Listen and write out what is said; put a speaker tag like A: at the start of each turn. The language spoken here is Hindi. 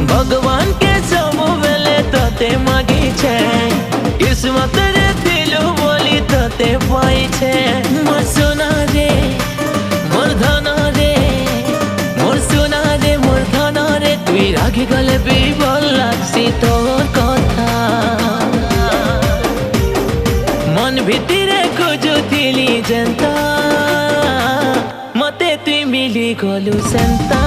A: भगवान के सब बेले तते मागी छे किस्मत रे दिलु बोली तते पाई छे मोर सोना रे मोर धना रे मोर सोना रे मोर धना रे तुई रागी गले बिबल लागसी तोर कथा मन भितरे खोजुथिली जेंता मते तुई मिली गलु सेंता।